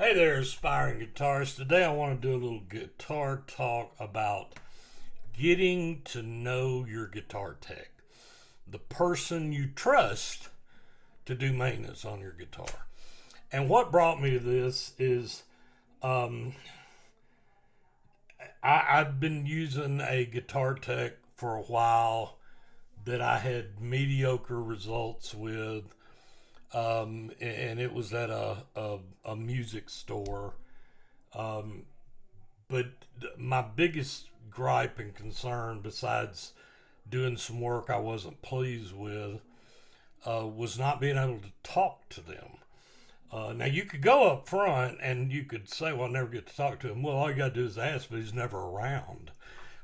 Hey there, aspiring guitarists. Today I want to do a little guitar talk about getting to know your guitar tech, the person you trust to do maintenance on your guitar. And what brought me to this is um, I've been using a guitar tech for a while that I had mediocre results with, and it was at a music store. Um, but my biggest gripe and concern, besides doing some work I wasn't pleased with, was not being able to talk to them. Now you could go up front and you could say, "Well, I never get to talk to him." Well, all you got to do is ask, but he's never around,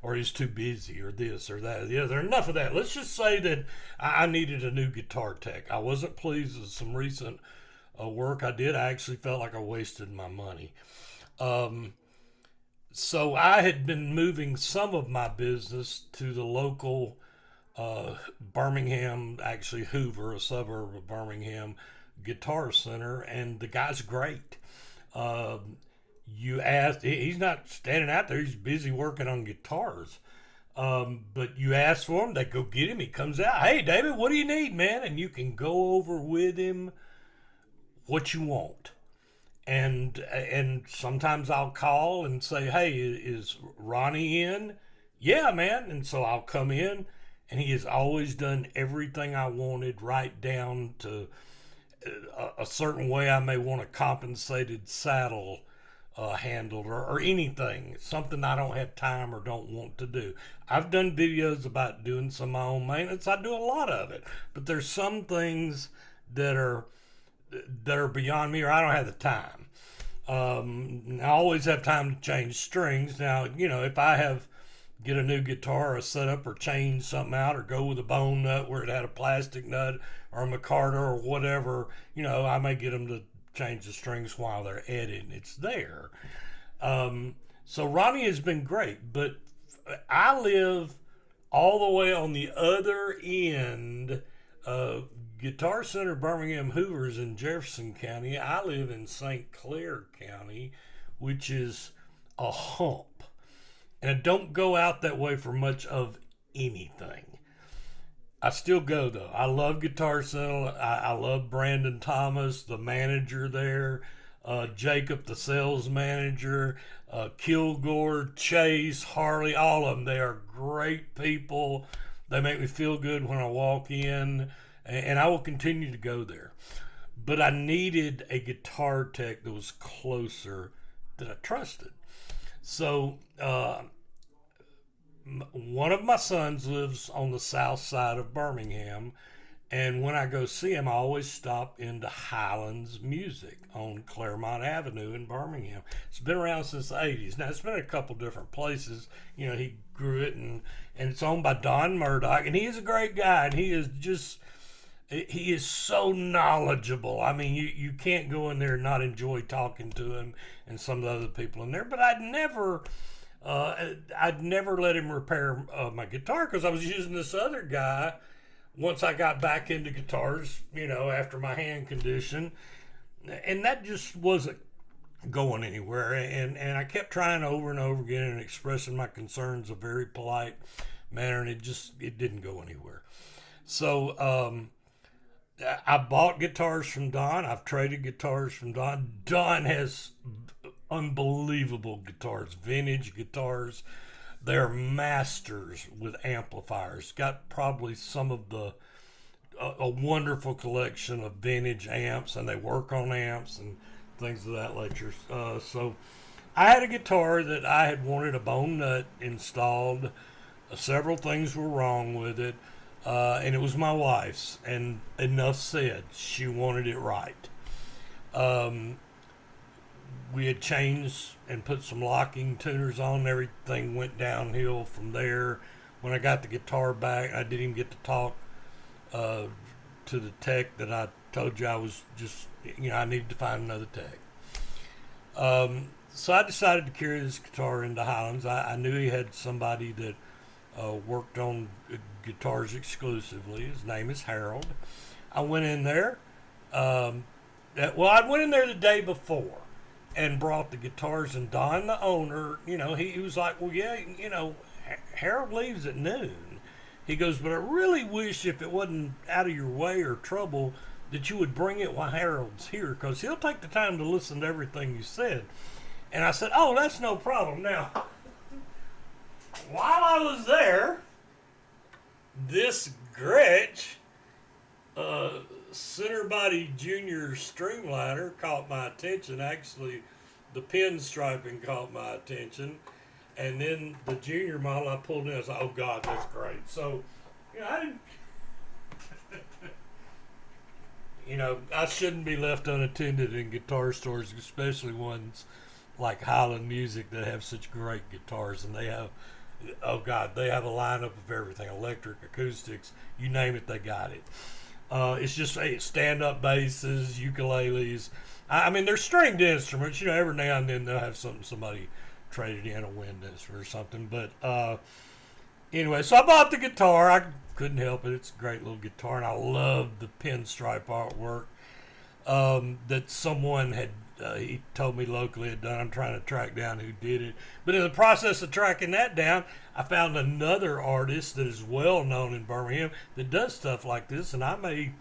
or he's too busy, or this or that. Yeah, there's enough of that. Let's just say that I needed a new guitar tech. I wasn't pleased with some recent work I did. I actually felt like I wasted my money. Um, so I had been moving some of my business to the local Birmingham, actually Hoover, a suburb of Birmingham, Guitar Center, and the guy's great. Um, you ask, he's not standing out there; he's busy working on guitars. But you ask for him, they go get him. He comes out. Hey, David, what do you need, man? And you can go over with him what you want. And sometimes I'll call and say, "Hey, is Ronnie in?" "Yeah, man." And so I'll come in, and he has always done everything I wanted, right down to a certain way I may want a compensated saddle handled, or anything, something I don't have time or don't want to do. I've done videos about doing some of my own maintenance. I do a lot of it, but there's some things that are beyond me, or I don't have the time. I always have time to change strings. Now, if I have get a new guitar or set up or change something out or go with a bone nut where it had a plastic nut or a micarta or whatever, I may get them to change the strings while they're at it. It's there. So Ronnie has been great, but I live all the way on the other end. Guitar Center Birmingham Hoovers in Jefferson County. I live in St. Clair County, which is a hump. And I don't go out that way for much of anything. I still go though. I love Guitar Center. I love Brandon Thomas, the manager there, Jacob, the sales manager, Kilgore, Chase, Harley, all of them. They are great people. They make me feel good when I walk in, and I will continue to go there. But I needed a guitar tech that was closer, that I trusted. So one of my sons lives on the south side of Birmingham, and when I go see him, I always stop into Highland's Music on Clairmont Avenue in Birmingham. It's been around since the 80s. Now, it's been a couple different places. He grew it, and it's owned by Don Murdoch, and he is a great guy, and he is so knowledgeable. I mean, you can't go in there and not enjoy talking to him and some of the other people in there. But I'd never let him repair my guitar because I was using this other guy once I got back into guitars, after my hand condition. And that just wasn't going anywhere. And I kept trying over and over again and expressing my concerns in a very polite manner, and it didn't go anywhere. So I bought guitars from Don. I've traded guitars from Don. Don has unbelievable guitars, vintage guitars. They're masters with amplifiers. Got probably some of a wonderful collection of vintage amps, and they work on amps and things of that nature. So I had a guitar that I had wanted a bone nut installed. Several things were wrong with it, and it was my wife's. And enough said. She wanted it right. Um, we had changed and put some locking tuners on. Everything went downhill from there. When I got the guitar back, I didn't even get to talk uh, to the tech that I told you I was just, I needed to find another tech. So I decided to carry this guitar into Highlands. I knew he had somebody that worked on guitars exclusively. His name is Harold. I went in there. I went in there the day before, and brought the guitars. And Don, the owner, he was like, well, yeah, Harold leaves at noon. He goes, but I really wish if it wasn't out of your way or trouble that you would bring it while Harold's here, because he'll take the time to listen to everything you said. And I said, oh, that's no problem. Now, while I was there, this Gretsch center body junior streamliner caught my attention. Actually, the pinstriping caught my attention. And then the junior model I pulled in, I was like, oh God, that's great. So, I didn't, I shouldn't be left unattended in guitar stores, especially ones like Highland Music that have such great guitars. And they have, oh God, they have a lineup of everything, electric, acoustics, you name it, they got it. It's just stand-up basses, ukuleles. I mean, they're stringed instruments. Every now and then they'll have somebody traded in a wind instrument or something. But anyway, so I bought the guitar. I couldn't help it. It's a great little guitar, and I love the pinstripe artwork that someone had. He told me locally had done. I'm trying to track down who did it. But in the process of tracking that down, I found another artist that is well known in Birmingham that does stuff like this, and I may,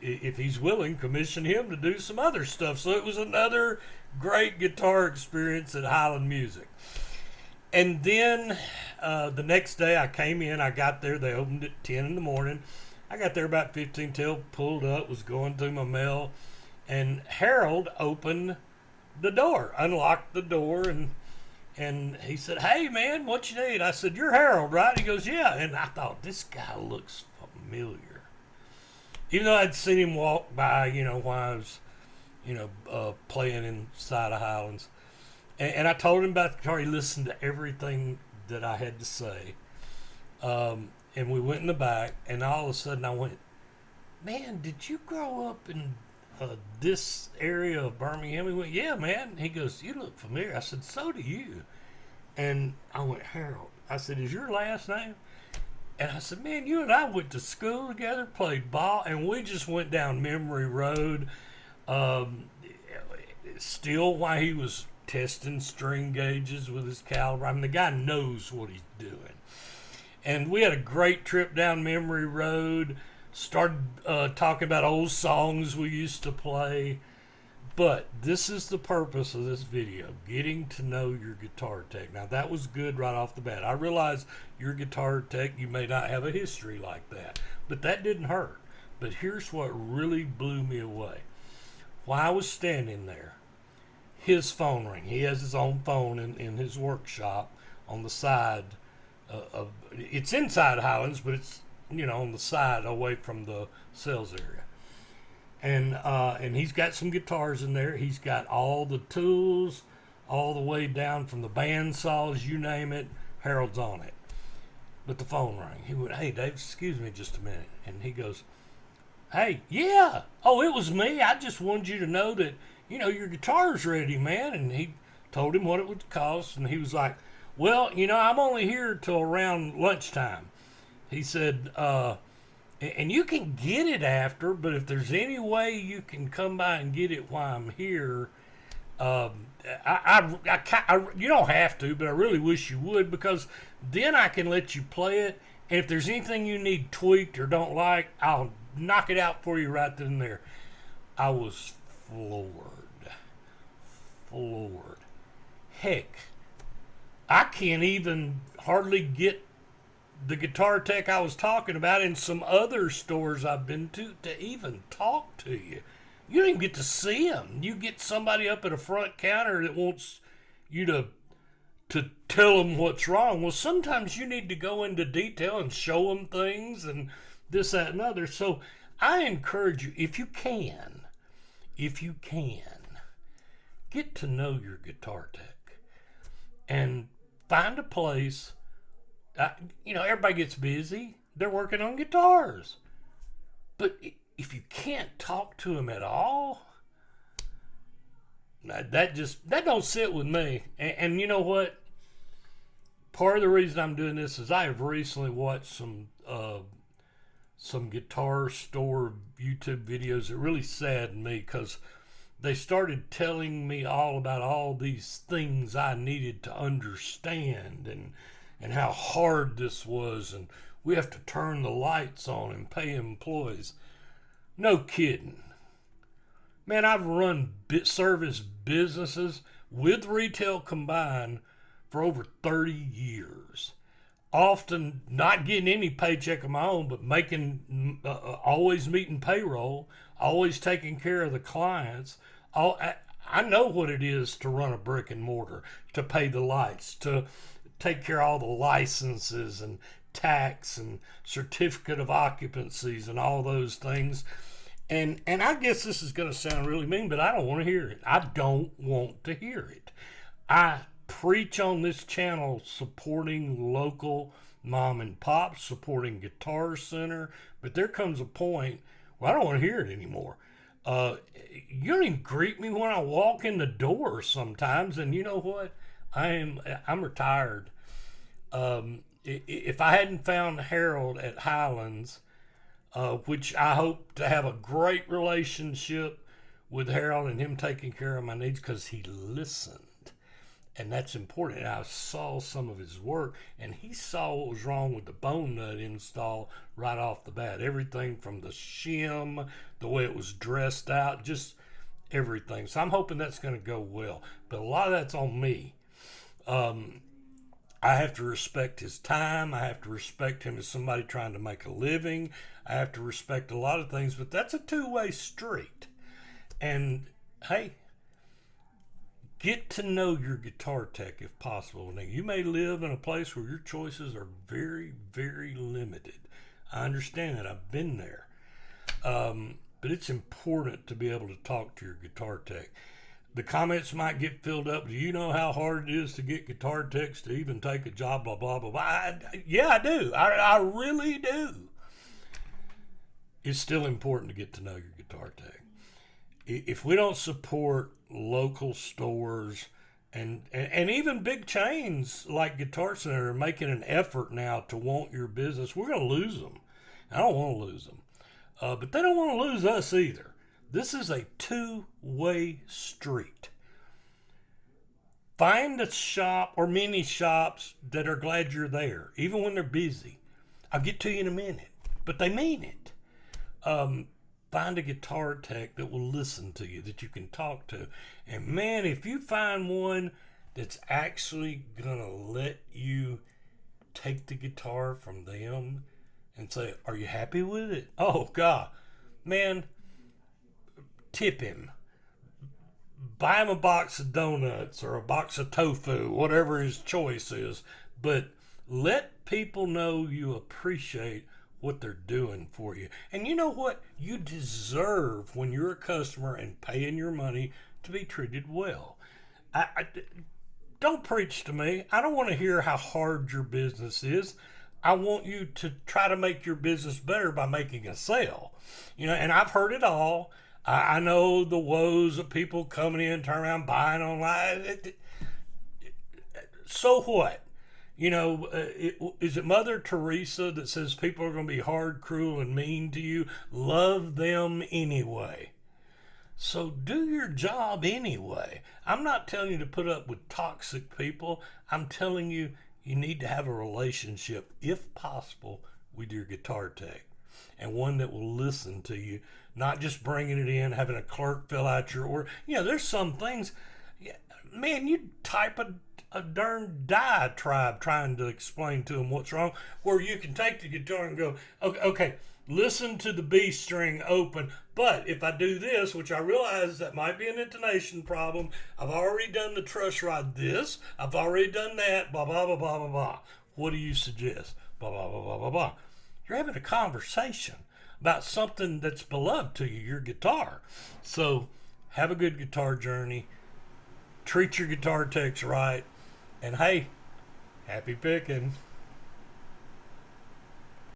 if he's willing, commission him to do some other stuff. So it was another great guitar experience at Highland Music. And then the next day I came in, I got there, they opened at 10 in the morning. I got there about 15 till, pulled up, was going through my mail, and Harold opened the door, unlocked the door, and he said, hey man, what you need? I said, you're Harold, right? He goes, yeah. And I thought, this guy looks familiar. Even though I'd seen him walk by, while I was, playing inside of Highlands. And I told him about the guitar. He listened to everything that I had to say. And we went in the back, and all of a sudden I went, man, did you grow up in this area of Birmingham? He went, yeah, man. He goes, you look familiar. I said, so do you. And I went, Harold. I said, is your last name? And I said, man, you and I went to school together, played ball, and we just went down memory road. Still, while he was testing string gauges with his caliber, I mean, the guy knows what he's doing. And we had a great trip down memory road. Started talking about old songs we used to play. But this is the purpose of this video, getting to know your guitar tech. Now, that was good right off the bat. I realize your guitar tech, you may not have a history like that, but that didn't hurt. But here's what really blew me away. While I was standing there, his phone rang. He has his own phone in his workshop on the side of, it's inside Highlands, but it's, on the side away from the sales area. And he's got some guitars in there. He's got all the tools, all the way down from the band saws, you name it, Harold's on it. But the phone rang. He went, hey, Dave, excuse me just a minute. And he goes, hey, yeah. Oh, it was me. I just wanted you to know that, your guitar's ready, man. And he told him what it would cost. And he was like, well, I'm only here till around lunchtime. He said, and you can get it after, but if there's any way you can come by and get it while I'm here, you don't have to, but I really wish you would, because then I can let you play it. And if there's anything you need tweaked or don't like, I'll knock it out for you right then and there. I was floored. Heck, I can't even hardly get the guitar tech I was talking about in some other stores I've been to even talk to you. You don't even get to see them. You get somebody up at a front counter that wants you to tell them what's wrong. Well, sometimes you need to go into detail and show them things and this, that, and other. So I encourage you, if you can, get to know your guitar tech and find a place. Everybody gets busy. They're working on guitars. But if you can't talk to them at all, that don't sit with me. And you know what? Part of the reason I'm doing this is I have recently watched some guitar store YouTube videos that really saddened me, because they started telling me all about all these things I needed to understand, and how hard this was, and we have to turn the lights on and pay employees. No kidding. Man, I've run service businesses with retail combined for over 30 years. Often not getting any paycheck of my own, but always meeting payroll, always taking care of the clients. I know what it is to run a brick and mortar, to pay the lights, to take care of all the licenses and tax and certificate of occupancies and all those things. And I guess this is going to sound really mean, but I don't want to hear it. I don't want to hear it. I preach on this channel supporting local mom and pops, supporting Guitar Center, but there comes a point where I don't want to hear it anymore. You don't even greet me when I walk in the door sometimes, and you know what? I'm retired. If I hadn't found Harold at Highlands, which I hope to have a great relationship with Harold and him taking care of my needs, because he listened. And that's important. And I saw some of his work, and he saw what was wrong with the bone nut install right off the bat. Everything from the shim, the way it was dressed out, just everything. So I'm hoping that's going to go well. But a lot of that's on me. I have to respect his time. I have to respect him as somebody trying to make a living. I have to respect a lot of things, but that's a two-way street. And hey, get to know your guitar tech if possible. Now, you may live in a place where your choices are very, very limited. I understand that. I've been there. But it's important to be able to talk to your guitar tech. The comments might get filled up. Do you know how hard it is to get guitar techs to even take a job, blah, blah, blah, blah? Yeah, I do. I really do. It's still important to get to know your guitar tech. If we don't support local stores and even big chains like Guitar Center are making an effort now to want your business, we're going to lose them. I don't want to lose them. But they don't want to lose us either. This is a two-way street. Find a shop or many shops that are glad you're there, even when they're busy. I'll get to you in a minute, but they mean it. Find a guitar tech that will listen to you, that you can talk to. And man, if you find one that's actually going to let you take the guitar from them and say, are you happy with it? Oh, God. Man, tip him. Buy him a box of donuts or a box of tofu, whatever his choice is. But let people know you appreciate what they're doing for you. And you know what? You deserve, when you're a customer and paying your money, to be treated well. Don't preach to me. I don't want to hear how hard your business is. I want you to try to make your business better by making a sale. And I've heard it all. I know the woes of people coming in, turn around, buying online. So what? Is it Mother Teresa that says people are going to be hard, cruel, and mean to you? Love them anyway. So do your job anyway. I'm not telling you to put up with toxic people. I'm telling you, you need to have a relationship, if possible, with your guitar tech. And one that will listen to you, not just bringing it in, having a clerk fill out your order. There's some things, man, you type a darn diatribe trying to explain to them what's wrong, where you can take the guitar and go, okay, listen to the B string open, but if I do this, which I realize that might be an intonation problem, I've already done the truss rod this, I've already done that, blah, blah, blah, blah, blah, blah. What do you suggest? Blah, blah, blah, blah, blah, blah. You're having a conversation about something that's beloved to you, your guitar. So have a good guitar journey. Treat your guitar techs right. And hey, happy picking.